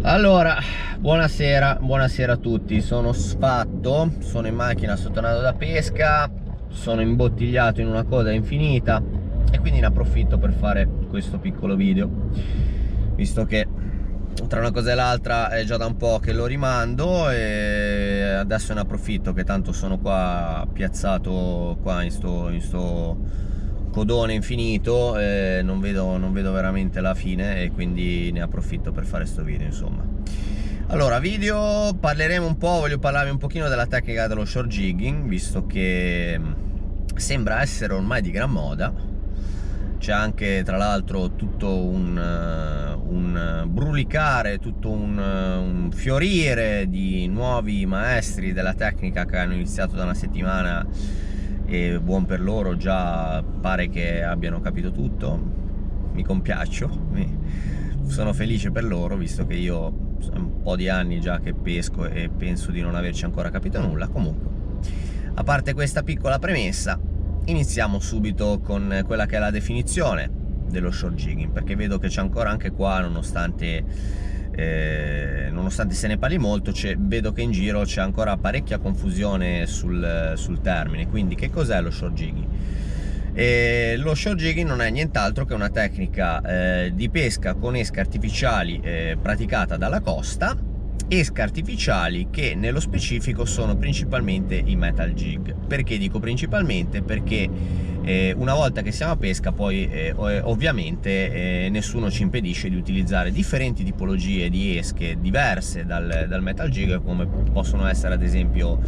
Allora, buonasera a tutti. Sono sfatto, sono in macchina, sto tornando da pesca, sono imbottigliato in una coda infinita e quindi ne approfitto per fare questo piccolo video, visto che tra una cosa e l'altra è già da un po' che lo rimando e adesso ne approfitto che tanto sono qua piazzato qua in sto codone infinito e non vedo veramente la fine, e quindi ne approfitto per fare sto video. Insomma, allora, voglio parlarvi un pochino della tecnica dello short jigging, visto che sembra essere ormai di gran moda. C'è anche, tra l'altro, tutto un brulicare, tutto un fiorire di nuovi maestri della tecnica che hanno iniziato da una settimana, e buon per loro, già pare che abbiano capito tutto. Mi compiaccio, sono felice per loro, visto che io un po' di anni già che pesco e penso di non averci ancora capito nulla. Comunque, a parte questa piccola premessa, iniziamo subito con quella che è la definizione dello short jigging, perché vedo che c'è ancora anche qua, nonostante se ne parli molto, vedo che in giro c'è ancora parecchia confusione sul termine. Quindi, che cos'è lo short jigging? Lo short jigging non è nient'altro che una tecnica di pesca con esche artificiali praticata dalla costa, esche artificiali che nello specifico sono principalmente i metal jig. Perché dico principalmente? Perché una volta che siamo a pesca, poi ovviamente nessuno ci impedisce di utilizzare differenti tipologie di esche diverse dal metal jig, come possono essere ad esempio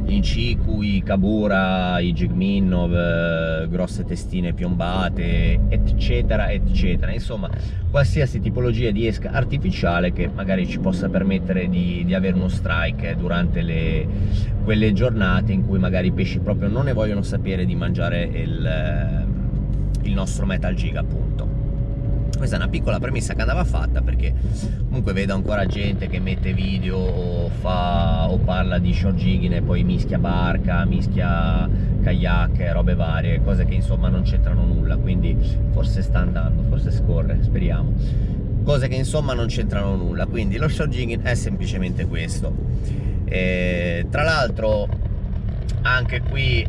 gli Inchiku, i Kabura, i Jig Minnov, grosse testine piombate, eccetera eccetera. Insomma, qualsiasi tipologia di esca artificiale che magari ci possa permettere di avere uno strike durante quelle giornate in cui magari i pesci proprio non ne vogliono sapere di mangiare il nostro metal jig, appunto. Questa è una piccola premessa che andava fatta, perché comunque vedo ancora gente che mette video o parla di short jigging e poi mischia barca, mischia kayak, robe varie, cose che insomma non c'entrano nulla. Quindi forse sta andando, forse scorre, speriamo. Cose che insomma non c'entrano nulla. Quindi lo short jigging è semplicemente questo. Tra l'altro anche qui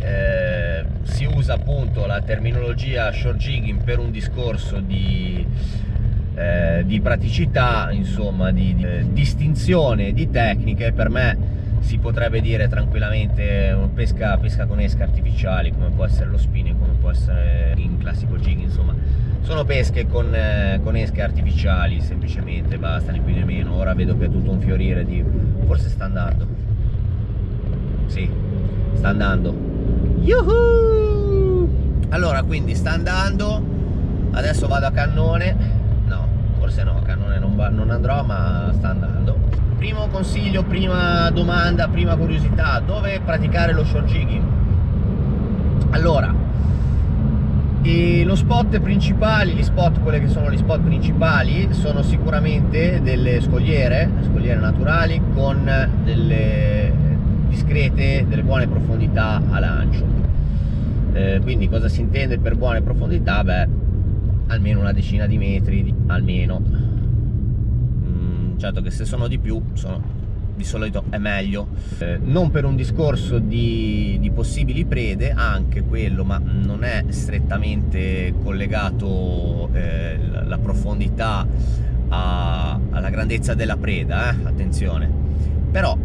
si usa appunto la terminologia short jigging per un discorso di praticità, insomma, di distinzione di tecniche. Per me si potrebbe dire tranquillamente pesca con esche artificiali, come può essere lo spinning, come può essere in classico jigging. Insomma, sono pesche con esche artificiali, semplicemente, basta, né più né meno. Ora vedo che è tutto un fiorire forse sta andando, sì, sta andando. Yuhu! Allora, quindi sta andando. Adesso vado a cannone. No, forse no, a cannone non andrò, ma sta andando. Primo consiglio, prima domanda, prima curiosità: dove praticare lo short jigging? Allora, lo spot principali, quelli che sono gli spot principali, sono sicuramente delle scogliere naturali con delle discrete, delle buone profondità a lancio. Quindi cosa si intende per buone profondità? Beh, almeno una decina di metri, almeno. Certo che se sono di più, di solito è meglio, non per un discorso di possibili prede, anche quello, ma non è strettamente collegato la profondità alla grandezza della preda, attenzione. Però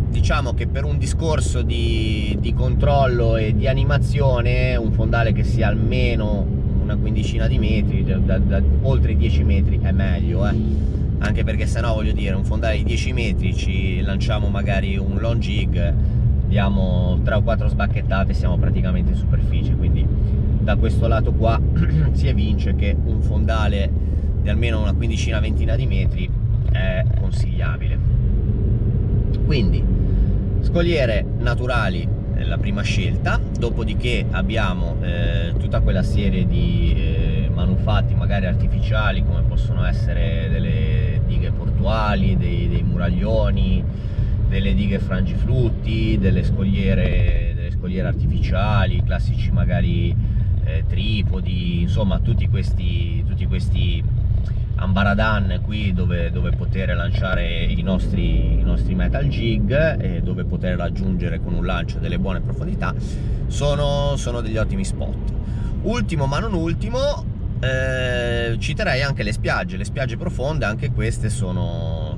diciamo che per un discorso di controllo e di animazione, un fondale che sia almeno una quindicina di metri, da oltre i 10 metri è meglio, anche perché sennò, voglio dire, un fondale di 10 metri ci lanciamo magari un long jig, diamo 3 o 4 sbacchettate e siamo praticamente in superficie. Quindi da questo lato qua si evince che un fondale di almeno una quindicina, ventina di metri è consigliabile. Quindi scogliere naturali è la prima scelta, dopodiché abbiamo tutta quella serie di manufatti magari artificiali, come possono essere delle dighe portuali, dei muraglioni, delle dighe frangiflutti, delle scogliere artificiali, classici magari tripodi, insomma tutti questi Ambaradan qui dove poter lanciare i nostri metal jig e dove poter raggiungere con un lancio delle buone profondità, sono degli ottimi spot. Ultimo ma non ultimo, citerei anche le spiagge profonde. Anche queste sono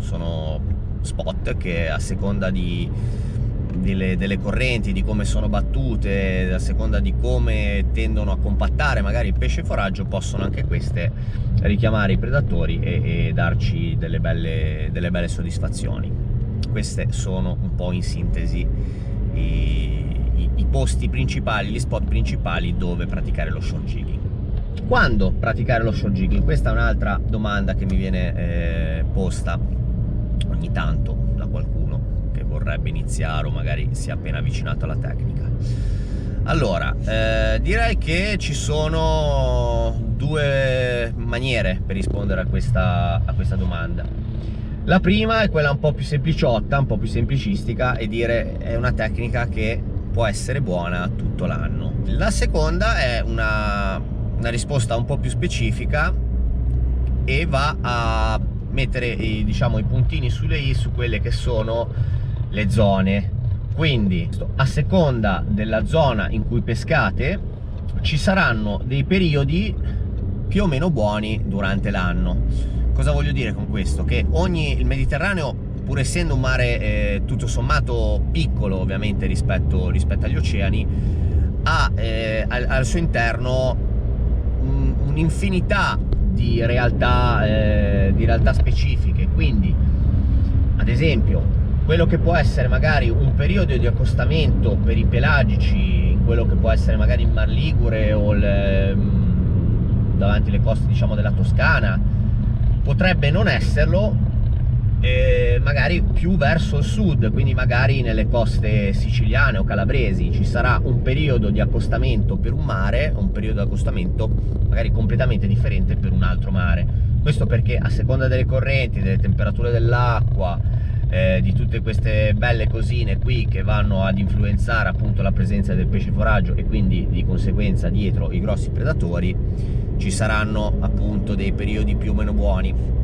spot che, a seconda delle correnti, di come sono battute, a seconda di come tendono a compattare magari il pesce foraggio, possono anche queste richiamare i predatori e darci delle belle soddisfazioni. Queste sono un po' in sintesi i posti principali, gli spot principali dove praticare lo shore jigging. Quando praticare lo shore jigging? Questa è un'altra domanda che mi viene posta ogni tanto da qualcuno che vorrebbe iniziare o magari si è appena avvicinato alla tecnica. Allora, direi che ci sono due maniere per rispondere a questa domanda. La prima è quella un po' più sempliciotta, un po' più semplicistica, e dire è una tecnica che può essere buona tutto l'anno. La seconda è una risposta un po' più specifica e va a mettere diciamo i puntini sulle i su quelle che sono le zone. Quindi a seconda della zona in cui pescate ci saranno dei periodi più o meno buoni durante l'anno. Cosa voglio dire con questo? Che il Mediterraneo, pur essendo un mare tutto sommato piccolo ovviamente rispetto agli oceani, ha al suo interno un'infinità di realtà specifiche. Quindi, ad esempio, quello che può essere magari un periodo di accostamento per i pelagici, quello che può essere magari il Mar Ligure o davanti alle coste, diciamo, della Toscana, potrebbe non esserlo magari più verso il sud, quindi magari nelle coste siciliane o calabresi ci sarà un periodo di accostamento per un mare, un periodo di accostamento magari completamente differente per un altro mare. Questo perché a seconda delle correnti, delle temperature dell'acqua, di tutte queste belle cosine qui che vanno ad influenzare appunto la presenza del pesce foraggio e quindi di conseguenza dietro i grossi predatori, ci saranno appunto dei periodi più o meno buoni.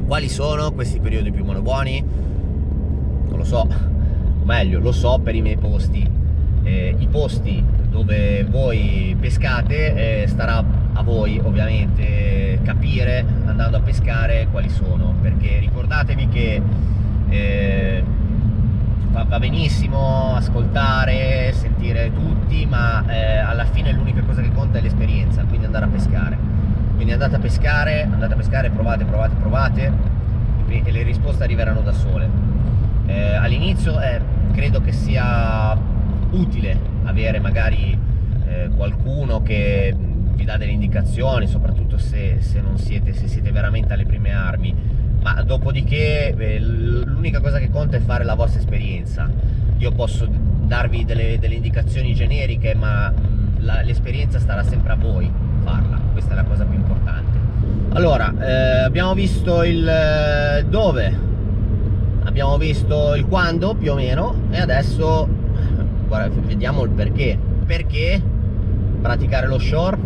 Quali sono questi periodi più o meno buoni? Non lo so, o meglio lo so per i miei posti. I posti dove voi pescate, starà a voi ovviamente capire, andando a pescare, quali sono, perché ricordatevi che va benissimo ascoltare, sentire tutti, ma alla fine l'unica cosa che conta è l'esperienza, quindi andare a pescare. Quindi andate a pescare, provate e le risposte arriveranno da sole. All'inizio credo che sia utile avere magari qualcuno che vi dà delle indicazioni, soprattutto se siete veramente alle prime armi, ma dopodiché l'unica cosa che conta è fare la vostra esperienza. Io posso darvi delle indicazioni generiche, ma l'esperienza starà sempre a voi farla, questa è la cosa più importante. Allora, abbiamo visto il dove, abbiamo visto il quando più o meno, e adesso vediamo il perché. Perché praticare lo shore?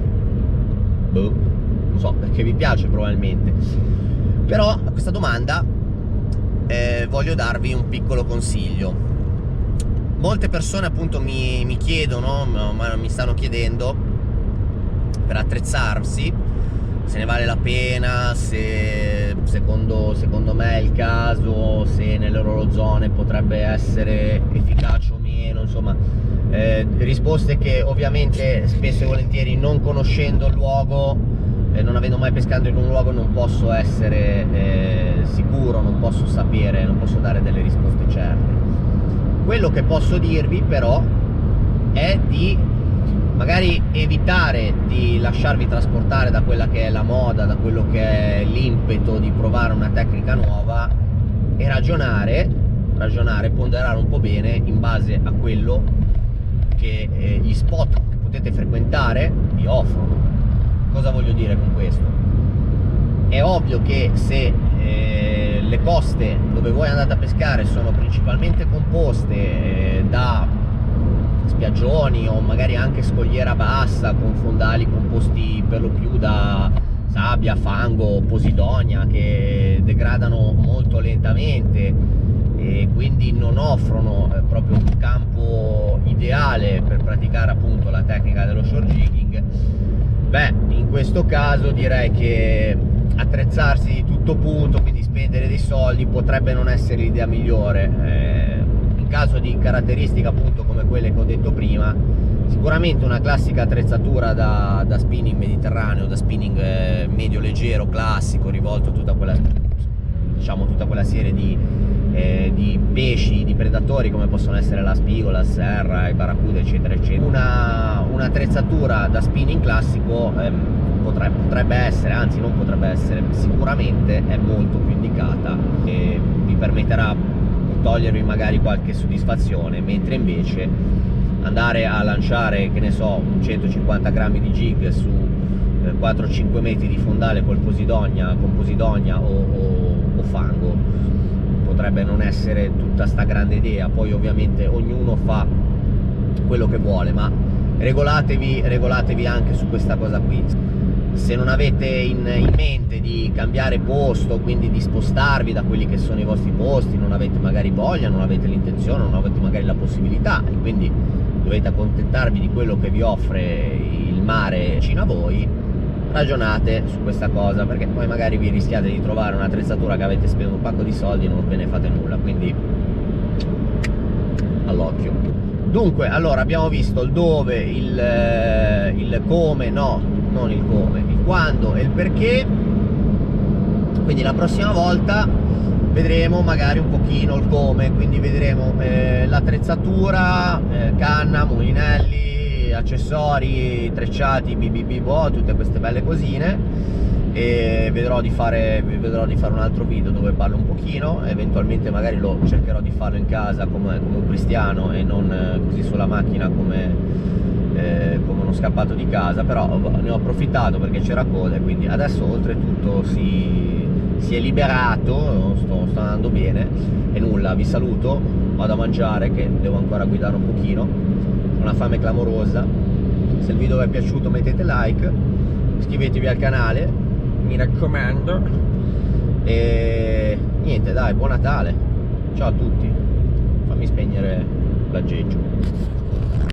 Boh, non so, perché vi piace probabilmente. Però a questa domanda voglio darvi un piccolo consiglio. Molte persone appunto mi chiedono, ma mi stanno chiedendo, per attrezzarsi, se ne vale la pena, se secondo me è il caso, se nelle loro zone potrebbe essere efficace o meno, insomma risposte che ovviamente spesso e volentieri, non conoscendo il luogo, non avendo mai pescato in un luogo, non posso essere sicuro, non posso sapere, non posso dare delle risposte certe. Quello che posso dirvi però è di magari evitare di lasciarvi trasportare da quella che è la moda, da quello che è l'impeto di provare una tecnica nuova, e ragionare, ponderare un po' bene in base a quello che gli spot che potete frequentare vi offrono. Cosa voglio dire con questo? È ovvio che se le coste dove voi andate a pescare sono principalmente composte da spiaggioni o magari anche scogliera bassa con fondali composti per lo più da sabbia, fango, posidonia, che degradano molto lentamente e quindi non offrono proprio un campo ideale per praticare appunto la tecnica dello short jigging, beh, in questo caso direi che attrezzarsi di tutto punto, quindi spendere dei soldi, potrebbe non essere l'idea migliore. In caso di caratteristiche appunto come quelle che ho detto prima, sicuramente una classica attrezzatura da spinning mediterraneo, da spinning medio leggero, classico, rivolto a tutta quella, diciamo, tutta quella serie di pesci, di predatori come possono essere la spigola, la serra, i barracuda, eccetera eccetera. Un'attrezzatura da spinning classico potrebbe essere, anzi non potrebbe essere, sicuramente è molto più indicata e vi permetterà di togliervi magari qualche soddisfazione, mentre invece andare a lanciare, che ne so, 150 grammi di jig su 4-5 metri di fondale con posidonia o fango potrebbe non essere tutta sta grande idea. Poi ovviamente ognuno fa quello che vuole, ma regolatevi anche su questa cosa qui. Se non avete in mente di cambiare posto, quindi di spostarvi da quelli che sono i vostri posti, non avete magari voglia, non avete l'intenzione, non avete magari la possibilità e quindi dovete accontentarvi di quello che vi offre il mare vicino a voi, ragionate su questa cosa, perché poi magari vi rischiate di trovare un'attrezzatura che avete speso un pacco di soldi e non ve ne fate nulla, quindi all'occhio. Dunque, allora abbiamo visto il dove, il come, no, non il come, il quando e il perché, quindi la prossima volta vedremo magari un pochino il come, quindi vedremo l'attrezzatura, canna, mulinelli, accessori, trecciati, tutte queste belle cosine, e vedrò di fare un altro video dove parlo un pochino, eventualmente magari lo cercherò di farlo in casa come un cristiano e non così sulla macchina come uno scappato di casa, però ne ho approfittato perché c'era coda e quindi adesso oltretutto si è liberato, sto andando bene e nulla, vi saluto, vado a mangiare che devo ancora guidare un pochino, ho una fame clamorosa. Se il video vi è piaciuto mettete like, iscrivetevi al canale, mi raccomando, e niente, dai, buon Natale, ciao a tutti, fammi spegnere l'aggeggio.